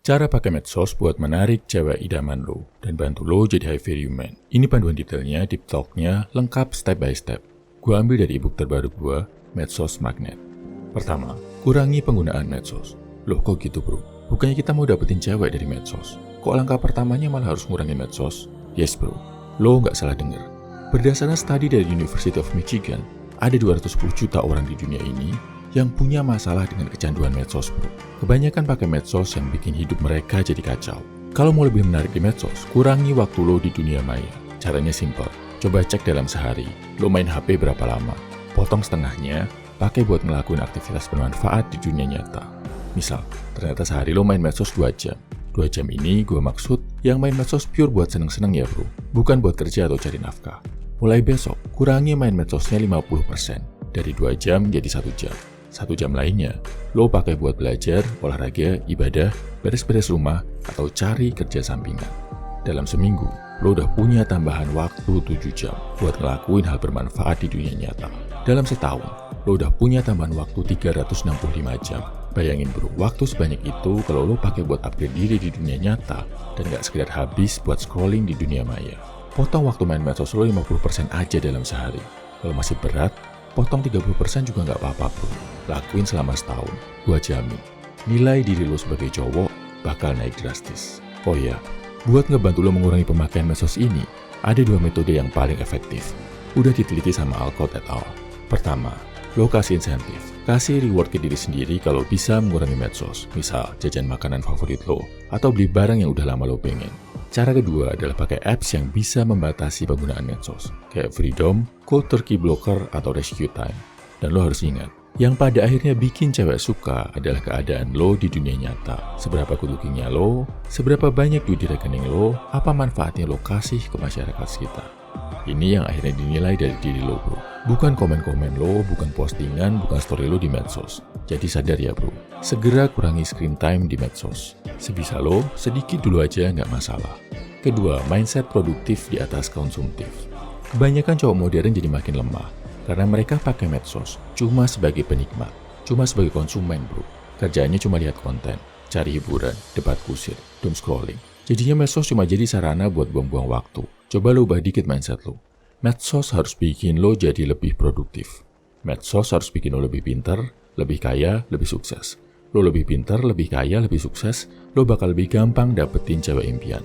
Cara pakai medsos buat menarik cewek idaman lo dan bantu lo jadi high value man. Ini panduan detailnya, deep talk-nya, lengkap step by step. Gua ambil dari ebook terbaru gua, Medsos Magnet. Pertama, kurangi penggunaan medsos. Loh kok gitu bro? Bukannya kita mau dapetin cewek dari medsos? Kok langkah pertamanya malah harus ngurangi medsos? Yes bro, lo nggak salah denger. Berdasarkan studi dari University of Michigan, ada 210 juta orang di dunia ini yang punya masalah dengan kecanduan medsos bro. Kebanyakan pakai medsos yang bikin hidup mereka jadi kacau. Kalau mau lebih menarik di medsos, kurangi waktu lo di dunia maya. Caranya simple. Coba cek dalam sehari, lo main HP berapa lama. Potong setengahnya, pakai buat ngelakuin aktivitas bermanfaat di dunia nyata. Misal, ternyata sehari lo main medsos 2 jam. 2 jam ini gue maksud yang main medsos pure buat seneng-seneng ya bro. Bukan buat kerja atau cari nafkah. Mulai besok, kurangi main medsosnya 50%. Dari 2 jam jadi 1 jam. 1 jam lainnya, lo pakai buat belajar, olahraga, ibadah, beres-beres rumah, atau cari kerja sampingan. Dalam seminggu, lo udah punya tambahan waktu 7 jam buat ngelakuin hal bermanfaat di dunia nyata. Dalam setahun, lo udah punya tambahan waktu 365 jam. Bayangin bro, waktu sebanyak itu kalau lo pakai buat upgrade diri di dunia nyata dan gak sekedar habis buat scrolling di dunia maya. Potong waktu main medsos lo 50% aja dalam sehari. Kalau masih berat, potong 30% juga nggak apa-apa bro. Lakuin selama setahun, gua jamin. Nilai diri lo sebagai cowok bakal naik drastis. Oh iya, buat ngebantu lo mengurangi pemakaian medsos ini, ada 2 metode yang paling efektif. Udah diteliti sama Alcott et al. Pertama, lo kasih insentif. Kasih reward ke diri sendiri kalau bisa mengurangi medsos. Misal, jajan makanan favorit lo, atau beli barang yang udah lama lo pengen. Cara kedua adalah pakai apps yang bisa membatasi penggunaan medsos, kayak Freedom, Cold Turkey Blocker, atau Rescue Time. Dan lo harus ingat, yang pada akhirnya bikin cewek suka adalah keadaan lo di dunia nyata. Seberapa good lookingnya lo, seberapa banyak duit di rekening lo, apa manfaatnya lo kasih ke masyarakat sekitar. Ini yang akhirnya dinilai dari diri lo bro. Bukan komen-komen lo, bukan postingan, bukan story lo di medsos. Jadi sadar ya bro, segera kurangi screen time di medsos. Sebisa lo, sedikit dulu aja nggak masalah. Kedua, mindset produktif di atas konsumtif. Kebanyakan cowok modern jadi makin lemah, karena mereka pakai medsos cuma sebagai penikmat, cuma sebagai konsumen bro. Kerjaannya cuma lihat konten, cari hiburan, debat kusir, doom scrolling. Jadinya medsos cuma jadi sarana buat buang-buang waktu. Coba lo ubah dikit mindset lo. Medsos harus bikin lo jadi lebih produktif. Medsos harus bikin lo lebih pintar, lebih kaya, lebih sukses. Lo lebih pintar, lebih kaya, lebih sukses, lo bakal lebih gampang dapetin cewek impian.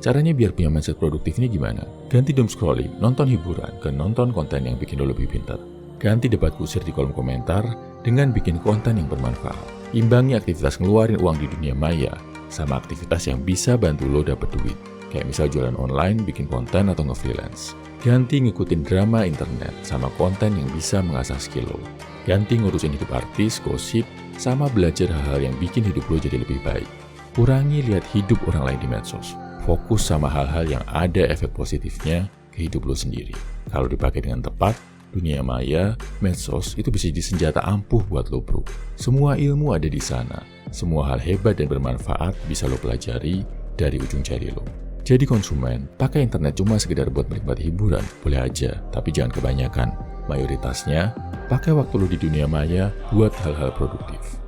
Caranya biar punya mindset produktif ini gimana? Ganti doom scrolling, nonton hiburan, ke nonton konten yang bikin lo lebih pintar. Ganti debat kusir di kolom komentar dengan bikin konten yang bermanfaat. Imbangi aktivitas ngeluarin uang di dunia maya sama aktivitas yang bisa bantu lo dapet duit. Kayak misal jualan online, bikin konten, atau nge-freelance. Ganti ngikutin drama internet sama konten yang bisa mengasah skill lo. Ganti ngurusin hidup artis, gosip, sama belajar hal-hal yang bikin hidup lo jadi lebih baik. Kurangi lihat hidup orang lain di medsos. Fokus sama hal-hal yang ada efek positifnya ke hidup lo sendiri. Kalau dipakai dengan tepat, dunia maya, medsos itu bisa jadi senjata ampuh buat lo bro. Semua ilmu ada di sana. Semua hal hebat dan bermanfaat bisa lo pelajari dari ujung jari lo. Jadi konsumen, pakai internet cuma sekedar buat menikmati hiburan, boleh aja, tapi jangan kebanyakan. Mayoritasnya, pakai waktu lo di dunia maya buat hal-hal produktif.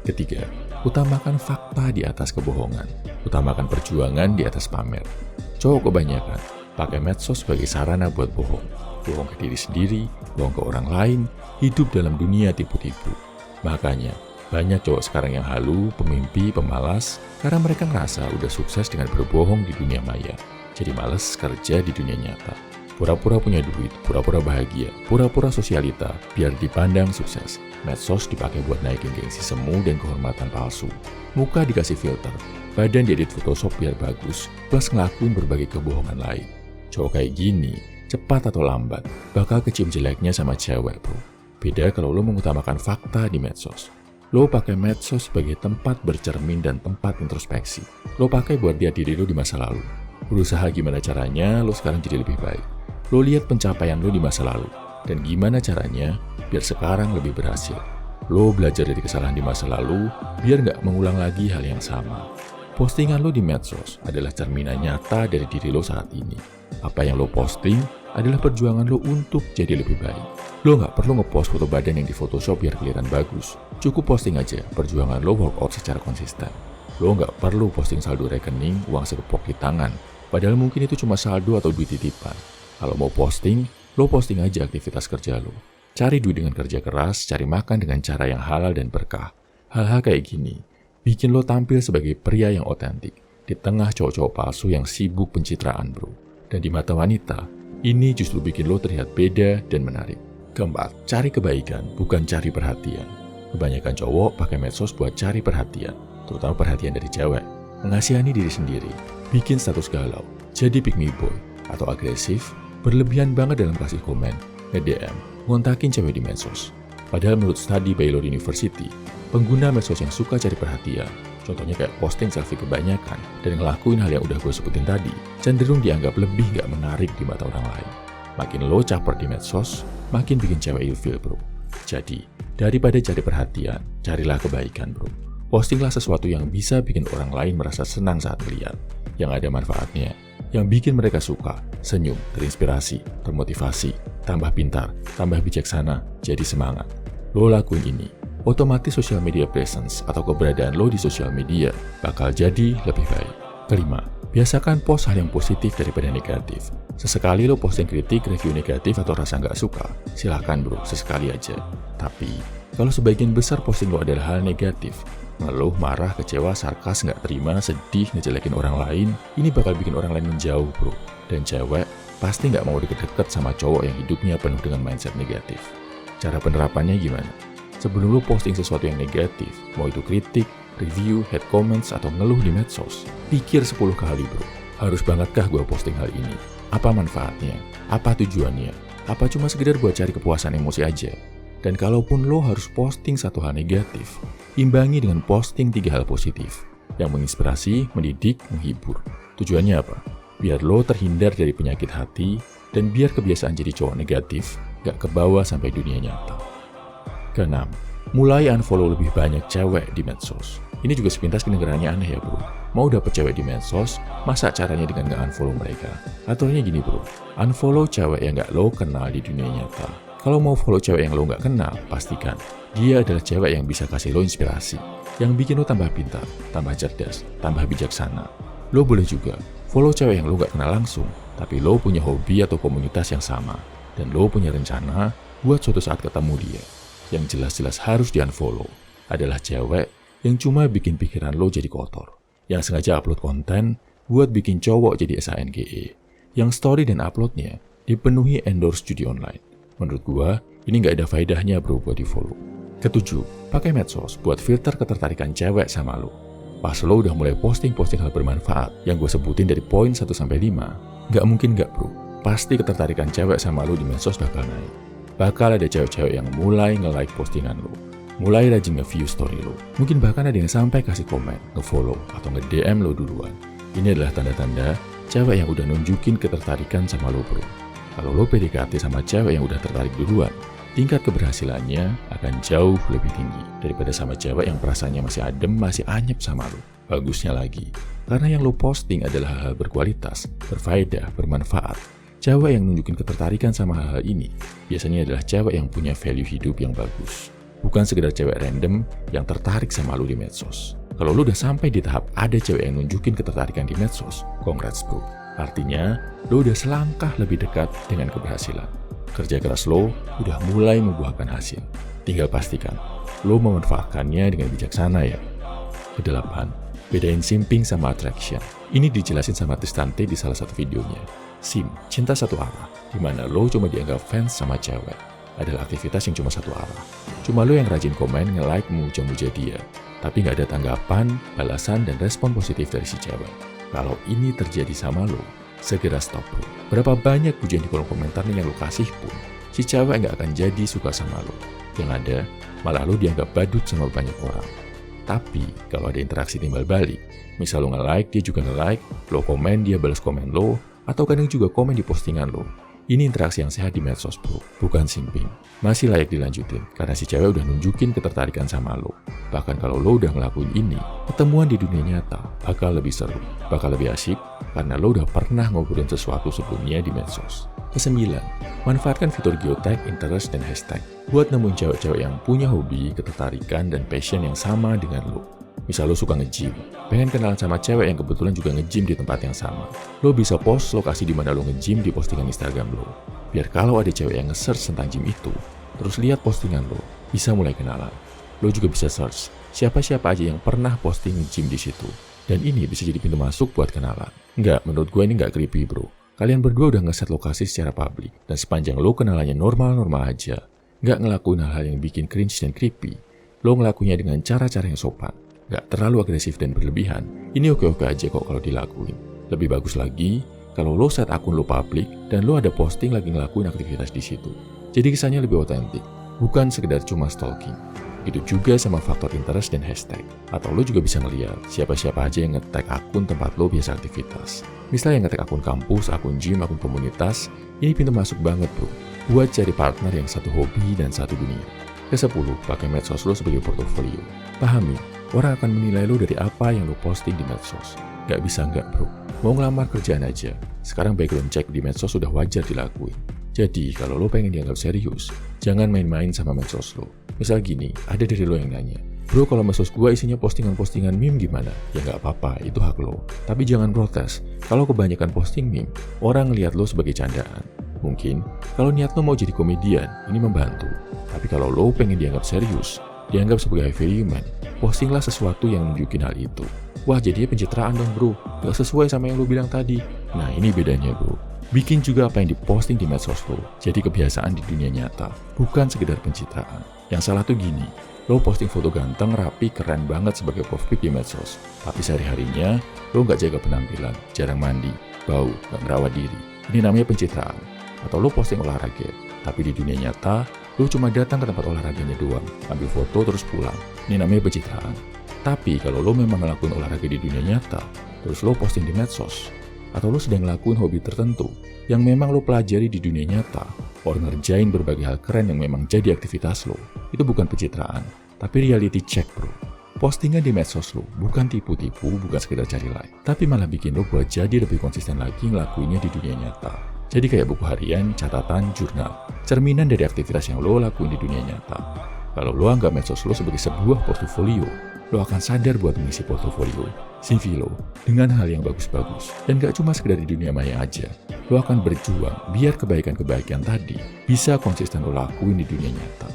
Ketiga, utamakan fakta di atas kebohongan. Utamakan perjuangan di atas pamer. Cowok kebanyakan, pakai medsos sebagai sarana buat bohong. Bohong ke diri sendiri, bohong ke orang lain, hidup dalam dunia tipu-tipu. Makanya, banyak cowok sekarang yang halu, pemimpi, pemalas, karena mereka ngerasa udah sukses dengan berbohong di dunia maya. Jadi males kerja di dunia nyata. Pura-pura punya duit, pura-pura bahagia, pura-pura sosialita, biar dipandang sukses. Medsos dipakai buat naikin gengsi semu dan kehormatan palsu. Muka dikasih filter, badan diedit Photoshop biar bagus, plus ngelakuin berbagai kebohongan lain. Cowok kayak gini, cepat atau lambat, bakal kecium jeleknya sama cewek bro. Beda kalau lo mengutamakan fakta di medsos. Lo pakai medsos sebagai tempat bercermin dan tempat introspeksi. Lo pakai buat lihat diri lo di masa lalu. Berusaha gimana caranya lo sekarang jadi lebih baik. Lo lihat pencapaian lo di masa lalu. Dan gimana caranya biar sekarang lebih berhasil. Lo belajar dari kesalahan di masa lalu biar nggak mengulang lagi hal yang sama. Postingan lo di medsos adalah cerminan nyata dari diri lo saat ini. Apa yang lo posting adalah perjuangan lo untuk jadi lebih baik. Lo nggak perlu ngepost foto badan yang di Photoshop biar kelihatan bagus. Cukup posting aja perjuangan lo workout secara konsisten. Lo nggak perlu posting saldo rekening, uang sekepok di tangan. Padahal mungkin itu cuma saldo atau duit titipan. Kalau mau posting, lo posting aja aktivitas kerja lo. Cari duit dengan kerja keras, cari makan dengan cara yang halal dan berkah. Hal-hal kayak gini bikin lo tampil sebagai pria yang otentik di tengah cowok-cowok palsu yang sibuk pencitraan, bro. Dan di mata wanita, ini justru bikin lo terlihat beda dan menarik. Keempat, cari kebaikan, bukan cari perhatian. Kebanyakan cowok pakai medsos buat cari perhatian, terutama perhatian dari cewek. Mengasihani diri sendiri, bikin status galau, jadi pick me boy, atau agresif, berlebihan banget dalam kasih komen, nge-DM, ngontakin cewek di medsos. Padahal menurut studi Baylor University, pengguna medsos yang suka cari perhatian, contohnya kayak posting selfie kebanyakan dan ngelakuin hal yang udah gue sebutin tadi, cenderung dianggap lebih gak menarik di mata orang lain. Makin lo caper di medsos, makin bikin cewek ilfeel, bro. Jadi, daripada cari perhatian, carilah kebaikan, bro. Postinglah sesuatu yang bisa bikin orang lain merasa senang saat melihat, yang ada manfaatnya, yang bikin mereka suka, senyum, terinspirasi, termotivasi, tambah pintar, tambah bijaksana, jadi semangat. Lo lakuin ini, otomatis social media presence atau keberadaan lo di sosial media bakal jadi lebih baik. Kelima, biasakan post hal yang positif daripada negatif. Sesekali lo posting kritik, review negatif, atau rasa nggak suka, silahkan bro, sesekali aja. Tapi, kalau sebagian besar posting lo adalah hal negatif, ngeluh, marah, kecewa, sarkas, nggak terima, sedih, ngejelekin orang lain, ini bakal bikin orang lain menjauh, bro. Dan cewek pasti nggak mau deket-deket sama cowok yang hidupnya penuh dengan mindset negatif. Cara penerapannya gimana? Sebelum lo posting sesuatu yang negatif, mau itu kritik, review, hate comments, atau ngeluh di medsos, pikir 10 kali, bro. Harus bangetkah gue posting hal ini? Apa manfaatnya? Apa tujuannya? Apa cuma sekedar buat cari kepuasan emosi aja? Dan kalaupun lo harus posting satu hal negatif, imbangi dengan posting 3 hal positif yang menginspirasi, mendidik, menghibur. Tujuannya apa? Biar lo terhindar dari penyakit hati dan biar kebiasaan jadi cowok negatif gak kebawa sampai dunia nyata. Keenam, mulai unfollow lebih banyak cewek di medsos. Ini juga sepintas kedengarannya aneh ya bro. Mau dapet cewek di medsos, masa caranya dengan gak unfollow mereka? Aturannya gini bro, unfollow cewek yang gak lo kenal di dunia nyata. Kalau mau follow cewek yang lo gak kenal, pastikan dia adalah cewek yang bisa kasih lo inspirasi, yang bikin lo tambah pintar, tambah cerdas, tambah bijaksana. Lo boleh juga follow cewek yang lo gak kenal langsung, tapi lo punya hobi atau komunitas yang sama, dan lo punya rencana buat suatu saat ketemu dia. Yang jelas-jelas harus di-unfollow adalah cewek yang cuma bikin pikiran lo jadi kotor, yang sengaja upload konten buat bikin cowok jadi SANGE, yang story dan uploadnya dipenuhi endorse judi online. Menurut gua, ini nggak ada faedahnya bro buat di-follow. Ketujuh, pakai medsos buat filter ketertarikan cewek sama lo. Pas lo udah mulai posting-posting hal bermanfaat yang gue sebutin dari poin 1-5, nggak mungkin nggak bro, pasti ketertarikan cewek sama lo di medsos bakal naik. Bakal ada cewek-cewek yang mulai nge-like postingan lo, mulai rajin nge-view story lo. Mungkin bahkan ada yang sampai kasih komen, nge-follow, atau nge-DM lo duluan. Ini adalah tanda-tanda cewek yang udah nunjukin ketertarikan sama lo bro. Kalau lo PDKT sama cewek yang udah tertarik duluan, tingkat keberhasilannya akan jauh lebih tinggi daripada sama cewek yang perasaannya masih adem, masih anyep sama lo. Bagusnya lagi, karena yang lo posting adalah hal-hal berkualitas, berfaedah, bermanfaat. Cewek yang nunjukin ketertarikan sama hal-hal ini biasanya adalah cewek yang punya value hidup yang bagus. Bukan sekedar cewek random yang tertarik sama lo di medsos. Kalau lo udah sampai di tahap ada cewek yang nunjukin ketertarikan di medsos, congrats bro. Artinya, lo udah selangkah lebih dekat dengan keberhasilan. Kerja keras lo udah mulai membuahkan hasil. Tinggal pastikan, lo memanfaatkannya dengan bijaksana ya. Kedelapan, bedain simping sama attraction. Ini dijelasin sama Tristante di salah satu videonya. Sim, cinta satu arah, dimana lo cuma dianggap fans sama cewek. Adalah aktivitas yang cuma satu arah. Cuma lo yang rajin komen, nge-like, memuja-muja dia. Tapi nggak ada tanggapan, balasan, dan respon positif dari si cewek. Kalau ini terjadi sama lo, segera stop bro. Berapa banyak pujian di kolom komentarnya yang lo kasih pun, si cewek nggak akan jadi suka sama lo. Yang ada, malah lo dianggap badut sama banyak orang. Tapi, kalau ada interaksi timbal balik, misal lo nge-like, dia juga nge-like, lo komen, dia balas komen lo, atau kadang juga komen di postingan lo. Ini interaksi yang sehat di medsos bro, bukan simping. Masih layak dilanjutin, karena si cewek udah nunjukin ketertarikan sama lo. Bahkan kalau lo udah ngelakuin ini, pertemuan di dunia nyata bakal lebih seru, bakal lebih asyik, karena lo udah pernah ngobrolin sesuatu sebelumnya di medsos. Kesembilan, manfaatkan fitur geotag, interest, dan hashtag buat nemuin cewek-cewek yang punya hobi, ketertarikan, dan passion yang sama dengan lo. Misal lo suka nge-gym, pengen kenalan sama cewek yang kebetulan juga nge-gym di tempat yang sama. Lo bisa post lokasi di mana lo nge-gym di postingan Instagram lo. Biar kalau ada cewek yang nge-search tentang gym itu, terus lihat postingan lo, bisa mulai kenalan. Lo juga bisa search siapa-siapa aja yang pernah posting nge-gym di situ. Dan ini bisa jadi pintu masuk buat kenalan. Enggak, menurut gue ini enggak creepy bro. Kalian berdua udah nge-set lokasi secara publik. Dan sepanjang lo kenalannya normal-normal aja, nggak ngelakuin hal-hal yang bikin cringe dan creepy, lo ngelakuinnya dengan cara-cara yang sopan, nggak terlalu agresif dan berlebihan, ini oke-oke aja kok kalau dilakuin. Lebih bagus lagi, kalau lo set akun lo publik dan lo ada posting lagi ngelakuin aktivitas di situ. Jadi kesannya lebih otentik, bukan sekedar cuma stalking. Begitu juga sama faktor interest dan hashtag. Atau lo juga bisa ngeliat siapa-siapa aja yang nge-tag akun tempat lo biasa aktivitas. Misalnya yang nge-tag akun kampus, akun gym, akun komunitas, ini pintu masuk banget bro, buat cari partner yang satu hobi dan satu dunia. Ke-10, pakai medsos lo sebagai portofolio. Pahami, orang akan menilai lo dari apa yang lo posting di medsos. Gak bisa enggak bro, mau ngelamar kerjaan aja, sekarang background check di medsos sudah wajar dilakuin. Jadi kalau lo pengen dianggap serius, jangan main-main sama medsos lo. Misal gini, ada dari lo yang nanya, bro kalau medsos gua isinya postingan-postingan meme gimana? Ya nggak apa-apa, itu hak lo. Tapi jangan protes, kalau kebanyakan posting meme, orang lihat lo sebagai candaan. Mungkin, kalau niat lo mau jadi komedian, ini membantu. Tapi kalau lo pengen dianggap serius, dianggap sebagai high value man, postinglah sesuatu yang nunjukin hal itu. Wah jadinya pencitraan dong bro, gak sesuai sama yang lo bilang tadi. Nah ini bedanya bro. Bikin juga apa yang diposting di medsos lo, jadi kebiasaan di dunia nyata, bukan sekedar pencitraan. Yang salah tuh gini, lo posting foto ganteng, rapi, keren banget sebagai profil di medsos. Tapi sehari-harinya, lo gak jaga penampilan, jarang mandi, bau, gak merawat diri. Ini namanya pencitraan. Atau lo posting olahraga, tapi di dunia nyata, lo cuma datang ke tempat olahraganya doang, ambil foto terus pulang. Ini namanya pencitraan. Tapi kalau lo memang ngelakuin olahraga di dunia nyata, terus lo posting di medsos, atau lo sedang ngelakuin hobi tertentu yang memang lo pelajari di dunia nyata, or ngerjain berbagai hal keren yang memang jadi aktivitas lo, itu bukan pencitraan, tapi reality check bro. Postingan di medsos lo bukan tipu-tipu, bukan sekedar cari like, tapi malah bikin lo buat jadi lebih konsisten lagi ngelakuinnya di dunia nyata. Jadi kayak buku harian, catatan, jurnal, cerminan dari aktivitas yang lo lakuin di dunia nyata. Kalau lo anggap medsos lo sebagai sebuah portofolio, lo akan sadar buat mengisi portofolio, CV lo, dengan hal yang bagus-bagus. Dan gak cuma sekedar di dunia maya aja, lo akan berjuang biar kebaikan-kebaikan tadi bisa konsisten lo lakuin di dunia nyata.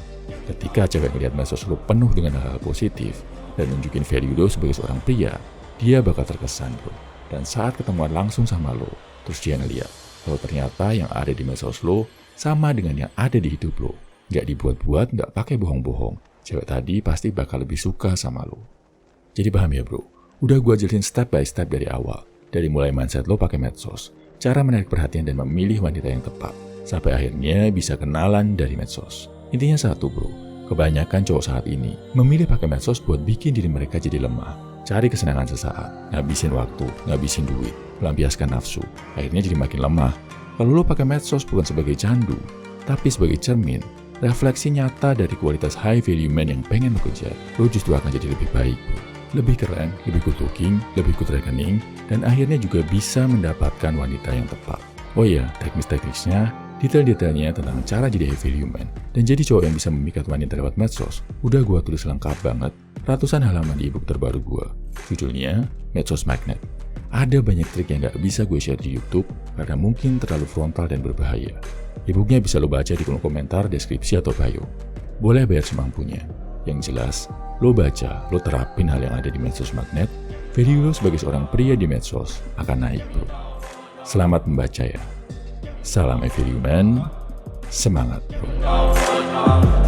Ketika cewek ngeliat medsos lo penuh dengan hal-hal positif, dan nunjukin value lo sebagai seorang pria, dia bakal terkesan bro. Dan saat ketemuan langsung sama lo, terus dia ngeliat, kalau ternyata yang ada di medsos lo sama dengan yang ada di hidup lo. Gak dibuat-buat, gak pakai bohong-bohong. Cewek tadi pasti bakal lebih suka sama lo. Jadi paham ya bro? Udah gue jelasin step by step dari awal. Dari mulai mindset lo pakai medsos, cara menarik perhatian dan memilih wanita yang tepat, sampai akhirnya bisa kenalan dari medsos. Intinya satu bro, kebanyakan cowok saat ini memilih pakai medsos buat bikin diri mereka jadi lemah. Cari kesenangan sesaat, ngabisin waktu, ngabisin duit, melampiaskan nafsu, akhirnya jadi makin lemah. Kalau lo pakai medsos bukan sebagai candu, tapi sebagai cermin, refleksi nyata dari kualitas high value man yang pengen lo kejar, lo justru akan jadi lebih baik, lebih keren, lebih good looking, lebih good reckoning, dan akhirnya juga bisa mendapatkan wanita yang tepat. Oh iya, teknis-teknisnya, detail-detailnya tentang cara jadi high value man dan jadi cowok yang bisa memikat wanita lewat medsos, udah gue tulis lengkap banget, ratusan halaman di ebook terbaru gue. Judulnya Medsos Magnet. Ada banyak trik yang gak bisa gue share di YouTube karena mungkin terlalu frontal dan berbahaya. Ebooknya bisa lo baca di kolom komentar, deskripsi, atau bio. Boleh bayar semampunya. Yang jelas, lo baca, lo terapin hal yang ada di Medsos Magnet, value lo sebagai seorang pria di medsos akan naik bro. Selamat membaca ya. Salam high value man, semangat bro.